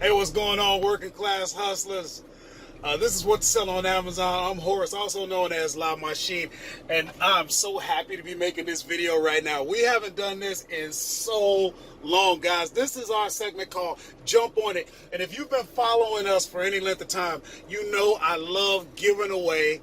Hey, what's going on, working class hustlers? This is what to sell on Amazon. I'm Horace, also known as La Machine, and I'm so happy to be making this video right now. We haven't done this in so long, guys. This is our segment called Jump On It. And if you've been following us for any length of time, you know I love giving away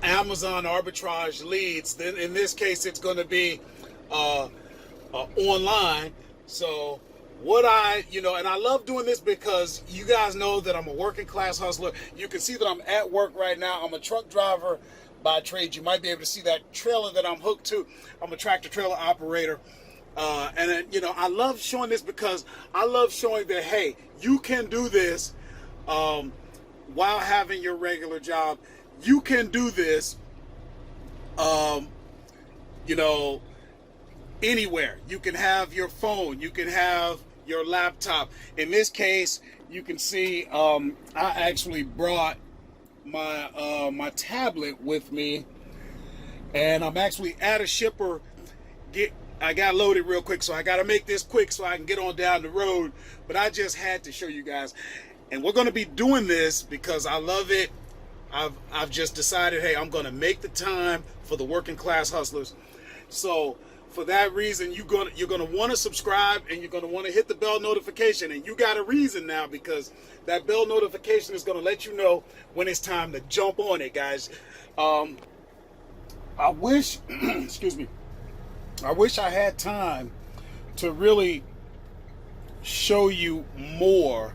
Amazon arbitrage leads. Then in this case, it's going to be online. So and I love doing this because you guys know that I'm a working class hustler. You can see that I'm at work right now. I'm a truck driver by trade. You might be able to see that trailer that I'm hooked to. I'm a tractor trailer operator. I love showing this because I love showing that, hey, you can do this while having your regular job. You can do this, anywhere. You can have your phone. You can have your laptop. In this case, you can see I actually brought my tablet with me, and I'm actually at a shipper. I got loaded real quick, so I got to make this quick so I can get on down the road. But I just had to show you guys, and we're going to be doing this because I love it. I've just decided, hey, I'm going to make the time for the working class hustlers. So for that reason, you're gonna want to subscribe, and you're gonna want to hit the bell notification. And you got a reason now, because that bell notification is gonna let you know when it's time to jump on it, guys. I wish, excuse me, I wish I had time to really show you more.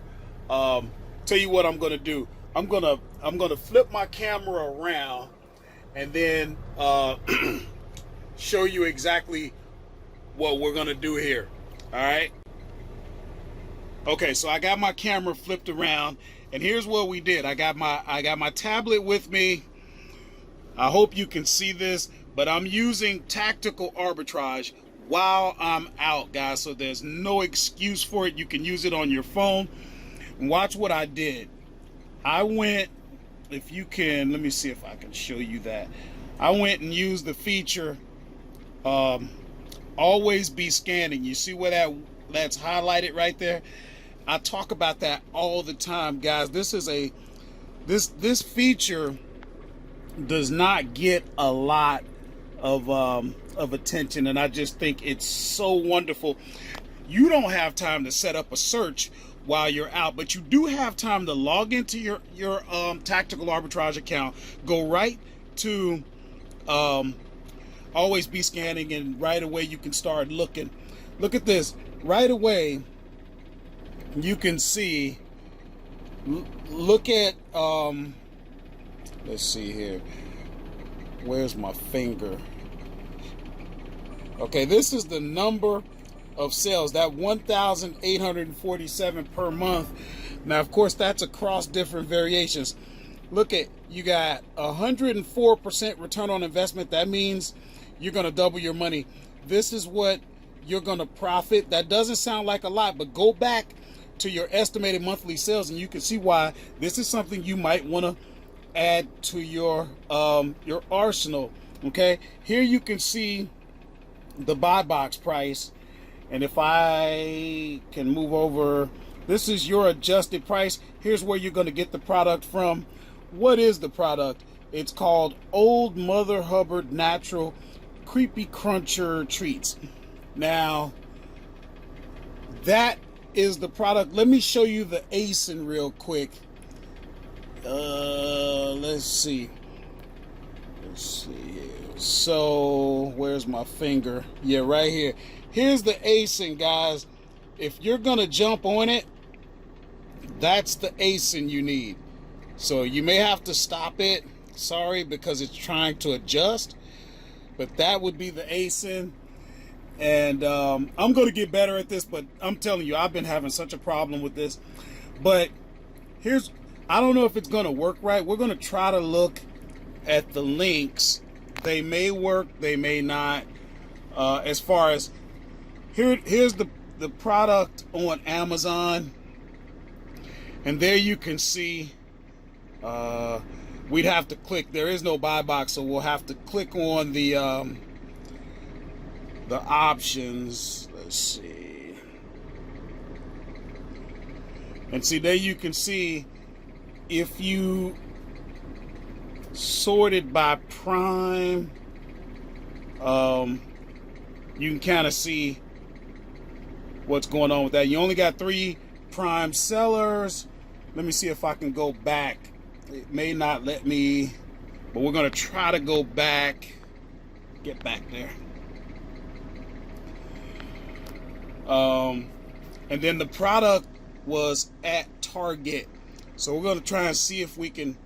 Tell you what I'm gonna do. I'm gonna flip my camera around and then show you exactly what we're gonna do here. All right. Okay, so I got my camera flipped around, and here's what we did. I got my tablet with me. I hope you can see this, but I'm using tactical arbitrage while I'm out, guys. So there's no excuse for it. You can use it on your phone. And watch what I did. I went, if you can, let me see if I can show you that. I went and used the feature always be scanning. You see where that's highlighted right there? I talk about that all the time, guys. This feature does not get a lot of attention, and I just think it's so wonderful. You don't have time to set up a search while you're out, but you do have time to log into your tactical arbitrage account, go right to always be scanning, and right away you can start looking. Look at this. Right away you can see, look at let's see here, where's my finger? Okay, this is the number of sales, that 1,847 per month. Now, of course, that's across different variations. Look at, you got 104% return on investment. That means you're going to double your money. This is what you're going to profit. That doesn't sound like a lot, but go back to your estimated monthly sales, and you can see why this is something you might want to add to your arsenal. Okay, here you can see the buy box price. And if I can move over, this is your adjusted price. Here's where you're going to get the product from. What is the product? It's called Old Mother Hubbard Natural Creepy Cruncher Treats. Now, that is the product. Let me show you the ASIN real quick. Let's see. Let's see here. So, where's my finger? Yeah, right here. Here's the ASIN, guys. If you're going to jump on it, that's the ASIN you need. So you may have to stop it. Sorry, because it's trying to adjust. But that would be the ASIN. And I'm going to get better at this, but I'm telling you, I've been having such a problem with this. But I don't know if it's going to work right. We're going to try to look at the links. They may work, they may not. As far as, here's the product on Amazon. And there you can see, we'd have to click. There is no buy box, so we'll have to click on the options. Let's see. And see, there you can see if you sort it by prime, you can kind of see what's going on with that. You only got 3 prime sellers. Let me see if I can go back. It may not let me, but we're going to try to go back. Get back there. And then the product was at Target. So we're going to try and see if we can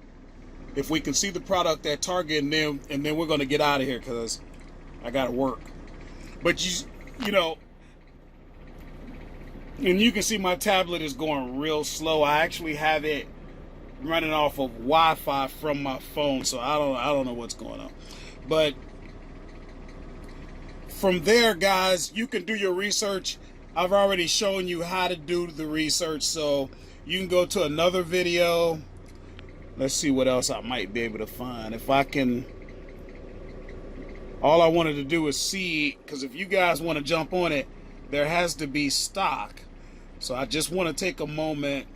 see the product at Target, and then we're going to get out of here because I got to work. But you know, and you can see my tablet is going real slow. I actually have it running off of Wi-Fi from my phone, so I don't know what's going on. But from there, guys, you can do your research. I've already shown you how to do the research, so you can go to another video. Let's see what else I might be able to find. If I can, all I wanted to do is see, because if you guys want to jump on it, there has to be stock. So I just want to take a moment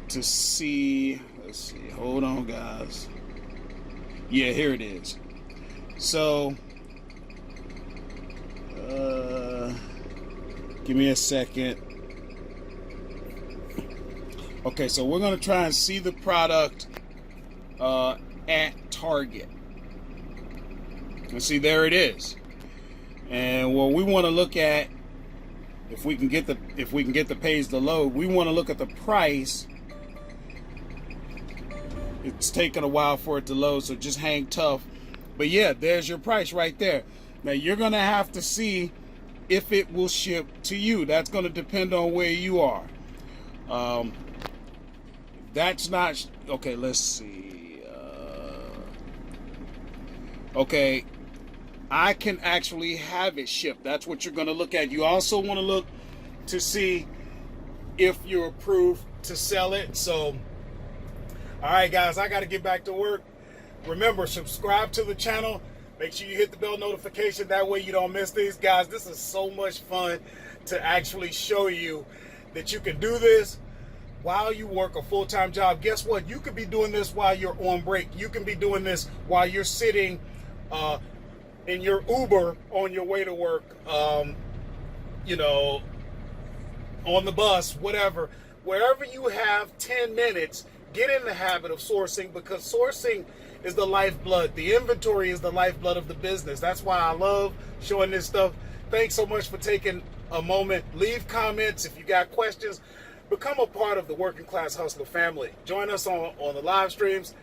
to see. Let's see. Hold on, guys. Yeah, here it is. So, give me a second. Okay, so we're going to try and see the product at Target. And see, there it is. And what we want to look at, if we can get the page to load, we want to look at the price. It's taking a while for it to load, so just hang tough. But yeah, there's your price right there. Now you're going to have to see if it will ship to you. That's going to depend on where you are. That's not okay. Let's see. Okay, I can actually have it shipped. That's what you're going to look at. You also want to look to see if you're approved to sell it. So, all right, guys, I got to get back to work. Remember, subscribe to the channel. Make sure you hit the bell notification. That way you don't miss these. Guys, this is so much fun to actually show you that you can do this while you work a full-time job. Guess what? You could be doing this while you're on break. You can be doing this while you're sitting in your Uber on your way to work, you know, on the bus, whatever. Wherever you have 10 minutes, get in the habit of sourcing, because sourcing is the lifeblood. The inventory is the lifeblood of the business. That's why I love showing this stuff. Thanks so much for taking a moment. Leave comments if you got questions. Become a part of the Working Class Hustler family. Join us on the live streams.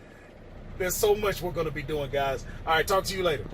There's so much we're going to be doing, guys. All right, talk to you later.